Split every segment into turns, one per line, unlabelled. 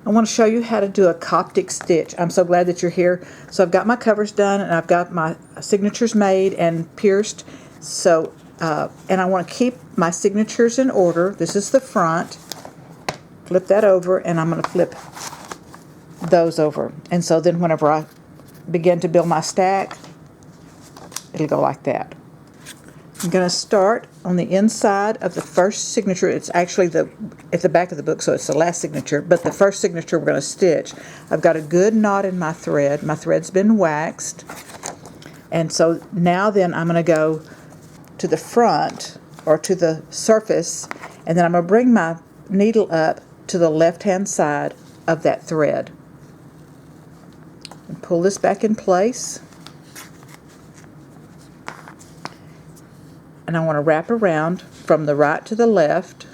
I want to show you how to do a Coptic stitch. I'm so glad that you're here. So I've got my covers done and I've got my signatures made and pierced. So, and I want to keep my signatures in order. This is the front. Flip that over and I'm going to flip those over. And so then whenever I begin to build my stack, it'll go like that. I'm going to start on the inside of the first signature. It's actually at the back of the book, so it's the last signature, but the first signature we're going to stitch. I've got a good knot in my thread. My thread's been waxed. And so now then I'm going to go to the front, or to the surface, and then I'm going to bring my needle up to the left-hand side of that thread. And pull this back in place. And I want to wrap around from the right to the left.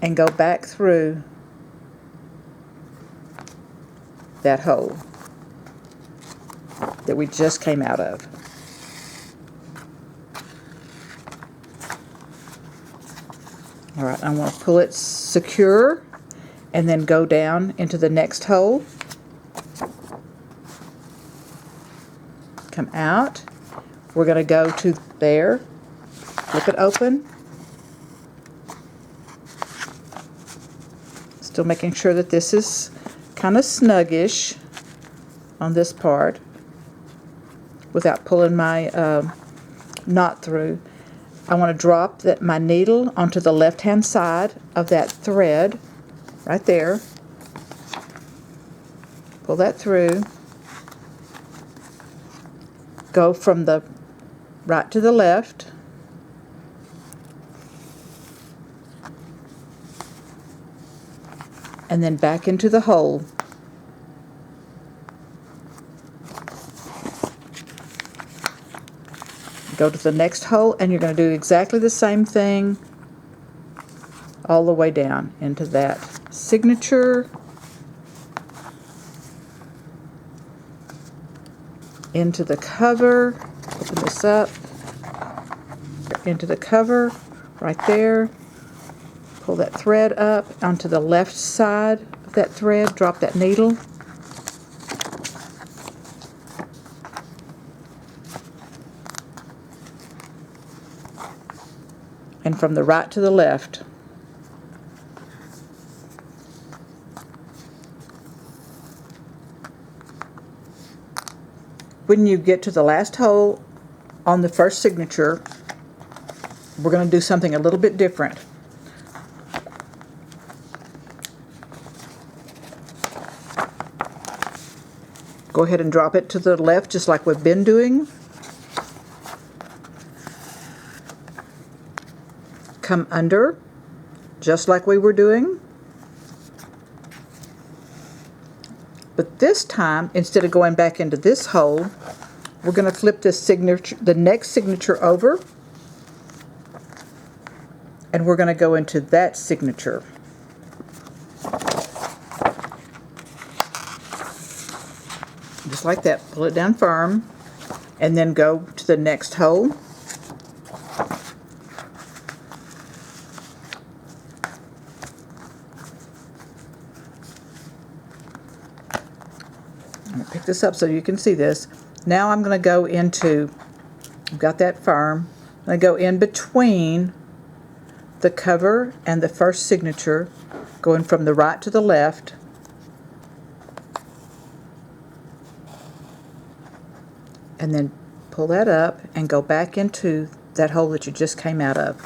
And go back through that hole that we just came out of. Alright, I want to pull it secure and then go down into the next hole. Come out. We're going to go to there, flip it open. Still making sure that this is kind of snuggish on this part without pulling my knot through. I want to drop my needle onto the left-hand side of that thread right there. Pull that through. Go from the right to the left. And then back into the hole. Go to the next hole and you're going to do exactly the same thing all the way down into that signature, into the cover, open this up, into the cover right there, pull that thread up onto the left side of that thread, drop that needle, and from the right to the left. When you get to the last hole on the first signature, we're going to do something a little bit different. Go ahead and drop it to the left just like we've been doing. Come under just like we were doing. But this time, instead of going back into this hole, we're going to flip this signature, the next signature over, and we're going to go into that signature. Just like that. Pull it down firm, and then go to the next hole. Pick this up so you can see this. Now I'm going to go into, I've got that firm, I'm going to go in between the cover and the first signature, going from the right to the left, and then pull that up and go back into that hole that you just came out of.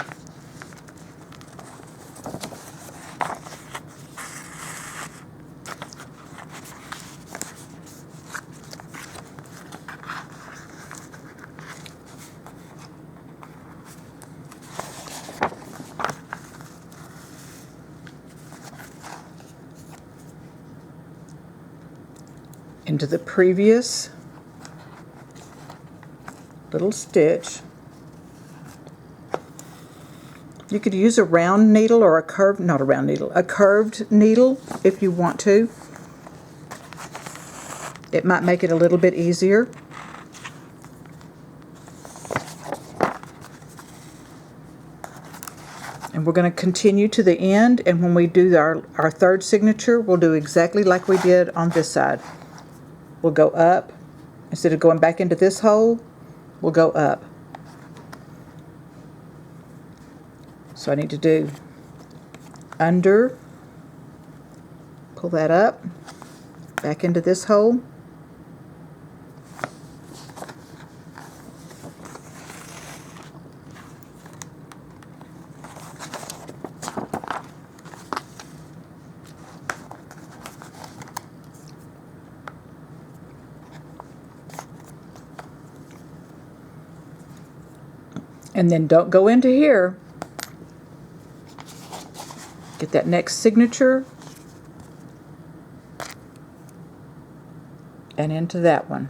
Into the previous little stitch. You could use a round needle or a curved, not a round needle, a curved needle if you want to. It might make it a little bit easier. And we're going to continue to the end, and when we do our third signature, we'll do exactly like we did on this side. We'll go up. Instead of going back into this hole, we'll go up. So I need to do under, pull that up, back into this hole. And then don't go into here. Get that next signature and into that one.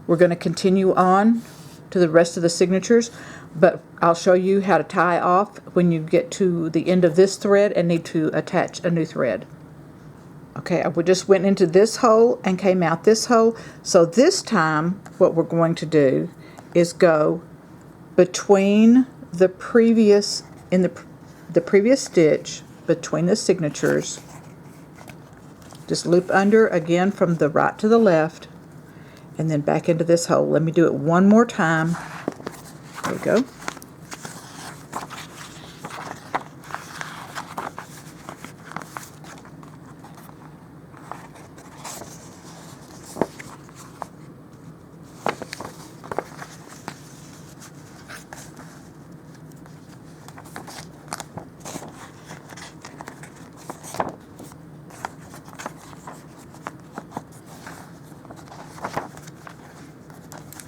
We're going to continue on to the rest of the signatures, but I'll show you how to tie off when you get to the end of this thread and need to attach a new thread. Okay, we just went into this hole and came out this hole. So this time what we're going to do is go between the previous, in the previous stitch, between the signatures. Just loop under again from the right to the left, and then back into this hole. Let me do it one more time. There we go.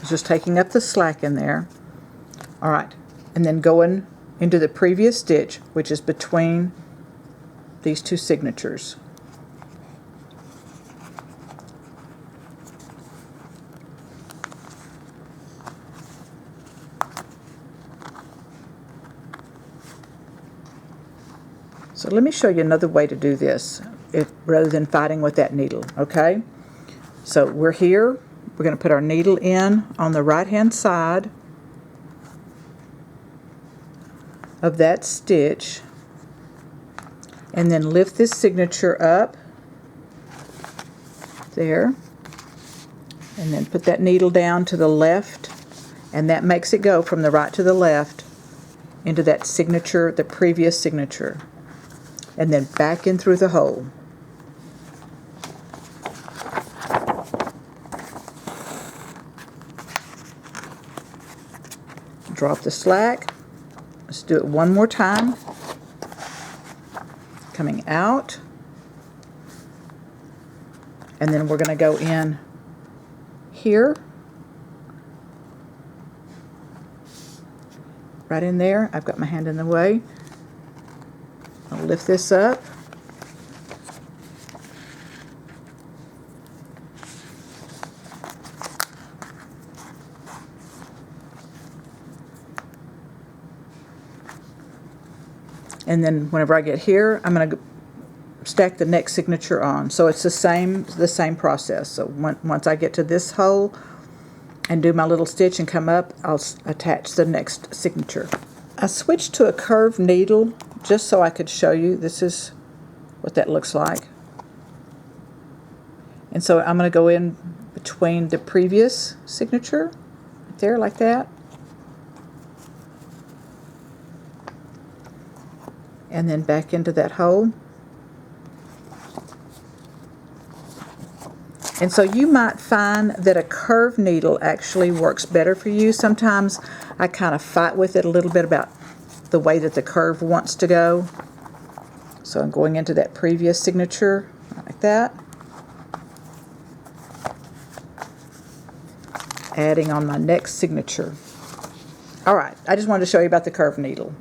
Just taking up the slack in there. All right, and then going into the previous stitch, which is between these two signatures. So let me show you another way to do this, rather than fighting with that needle, okay? So we're here. We're going to put our needle in on the right hand side of that stitch, and then lift this signature up there, and then put that needle down to the left, and that makes it go from the right to the left into that signature, the previous signature, and then back in through the hole. Drop the slack. Let's do it one more time. Coming out. And then we're going to go in here. Right in there. I've got my hand in the way. I'll lift this up. And then whenever I get here, I'm going to stack the next signature on. So it's the same process. So once I get to this hole and do my little stitch and come up, I'll attach the next signature. I switched to a curved needle just so I could show you. This is what that looks like. And so I'm going to go in between the previous signature, right there, like that. And then back into that hole. And so you might find that a curved needle actually works better for you. Sometimes I kind of fight with it a little bit about the way that the curve wants to go. So I'm going into that previous signature like that. Adding on my next signature. All right, I just wanted to show you about the curved needle.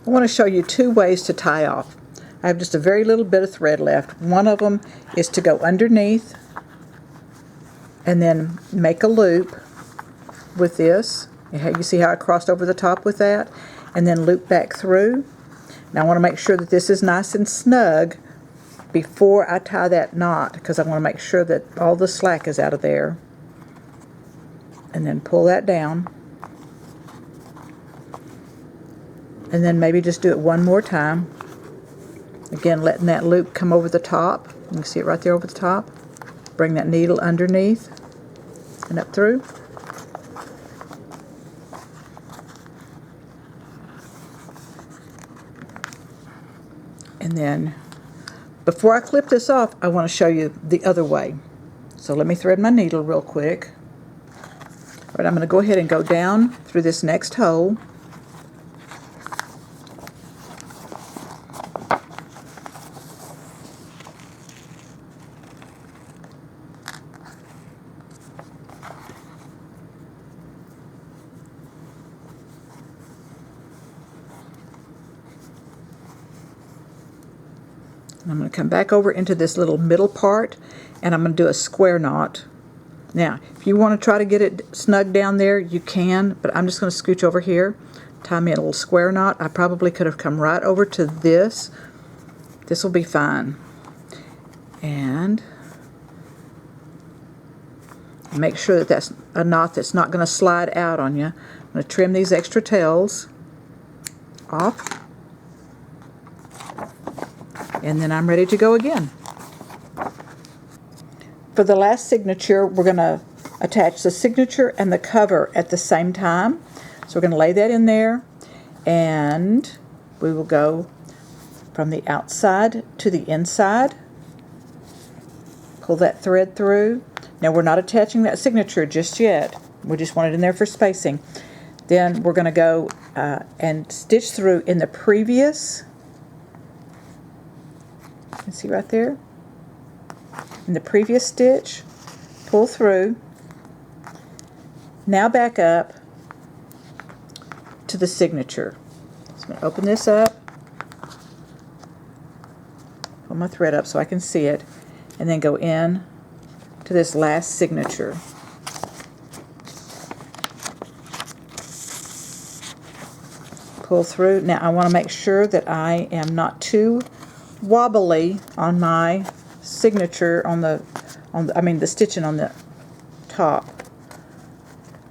I want to show you two ways to tie off. I have just a very little bit of thread left. One of them is to go underneath and then make a loop with this. You see how I crossed over the top with that? And then loop back through. Now I want to make sure that this is nice and snug before I tie that knot, because I want to make sure that all the slack is out of there. And then pull that down. and then maybe just do it one more time. Again, letting that loop come over the top. You can see it right there over the top. Bring that needle underneath and up through. And then, before I clip this off, I want to show you the other way. So let me thread my needle real quick. All right, I'm going to go ahead and go down through this next hole. And I'm going to come back over into this little middle part, and I'm going to do a square knot. Now, if you want to try to get it snug down there, you can, but I'm just going to scooch over here, tie me a little square knot. I probably could have come right over to this. This will be fine. And make sure that that's a knot that's not going to slide out on you. I'm going to trim these extra tails off. And then I'm ready to go again. For the last signature, we're going to attach the signature and the cover at the same time. So we're going to lay that in there, and we will go from the outside to the inside. Pull that thread through. Now we're not attaching that signature just yet. We just want it in there for spacing. Then we're going to go and stitch through in the previous. You can see right there. In the previous stitch, pull through. Now back up to the signature. So I'm going to open this up, pull my thread up so I can see it, and then go in to this last signature. Pull through. Now I want to make sure that I am not too wobbly on my signature on the stitching on the top.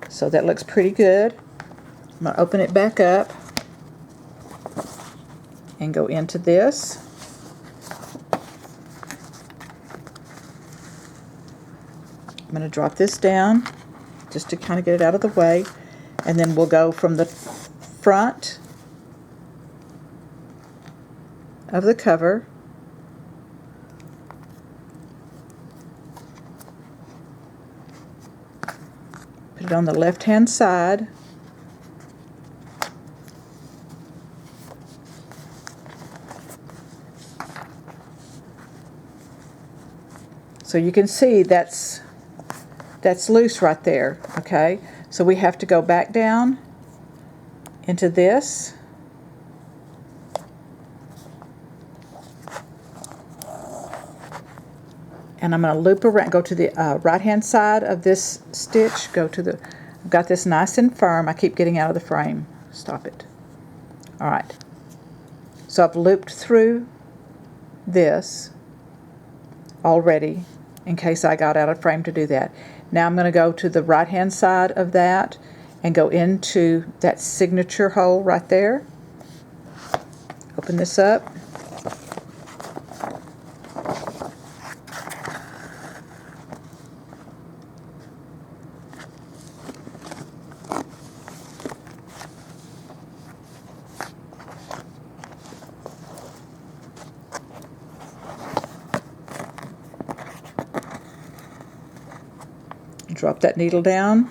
So that looks pretty good. I'm going to open it back up and go into this. I'm going to drop this down just to kind of get it out of the way, and then we'll go from the front of the cover put it on the left hand side, so you can see that's loose right there. Okay, so we have to go back down into this, and I'm going to loop around, go to the right hand side of this stitch, I've got this nice and firm. I keep getting out of the frame. Stop it. Alright, so I've looped through this already in case I got out of frame to do that. Now I'm going to go to the right hand side of that and go into that signature hole right there. Open this up. Drop that needle down.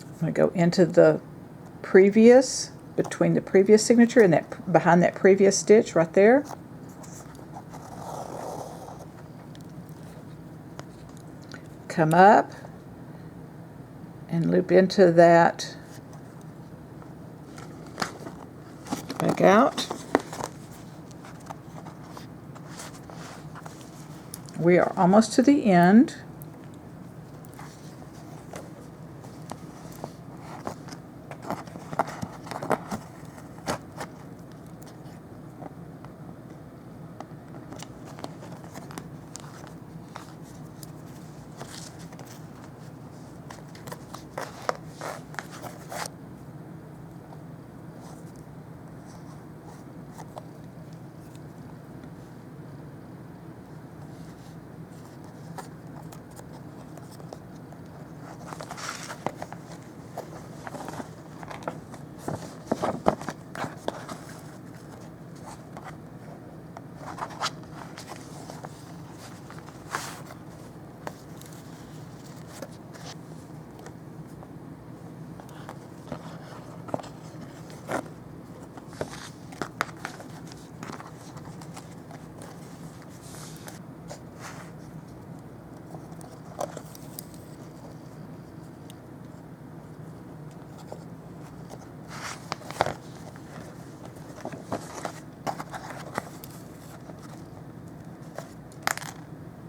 I'm going to go into the previous, between the previous signature and that behind that previous stitch right there. Come up and loop into that. Back out. We are almost to the end.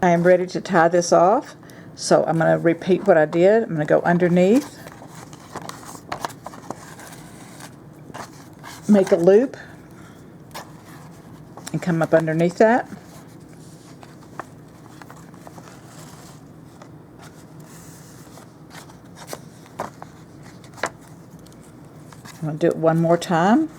I am ready to tie this off. So I'm going to repeat what I did. I'm going to go underneath, make a loop, and come up underneath that. I'm going to do it one more time.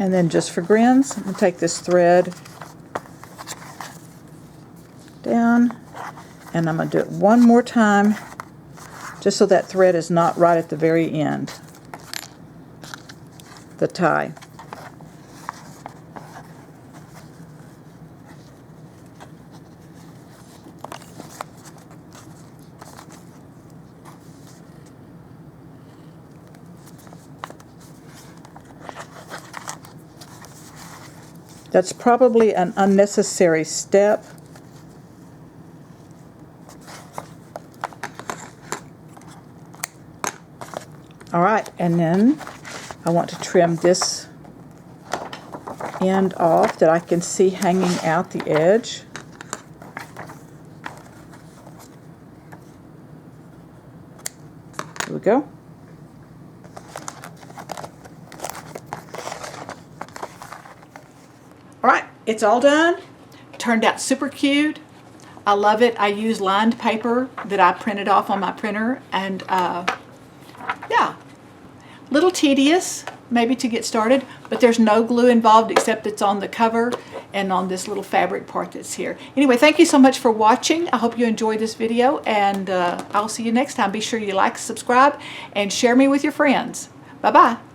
And then just for grins, I'm going to take this thread down, and I'm going to do it one more time, just so that thread is not right at the very end, the tie. That's probably an unnecessary step. All right, and then I want to trim this end off that I can see hanging out the edge. Here we go. All right, it's all done. Turned out super cute. I love it. I use lined paper that I printed off on my printer, and yeah, little tedious maybe to get started, but there's no glue involved except it's on the cover and on this little fabric part that's here. Anyway, thank you so much for watching. I hope you enjoyed this video, and I'll see you next time. Be sure you like, subscribe, and share me with your friends. Bye-bye.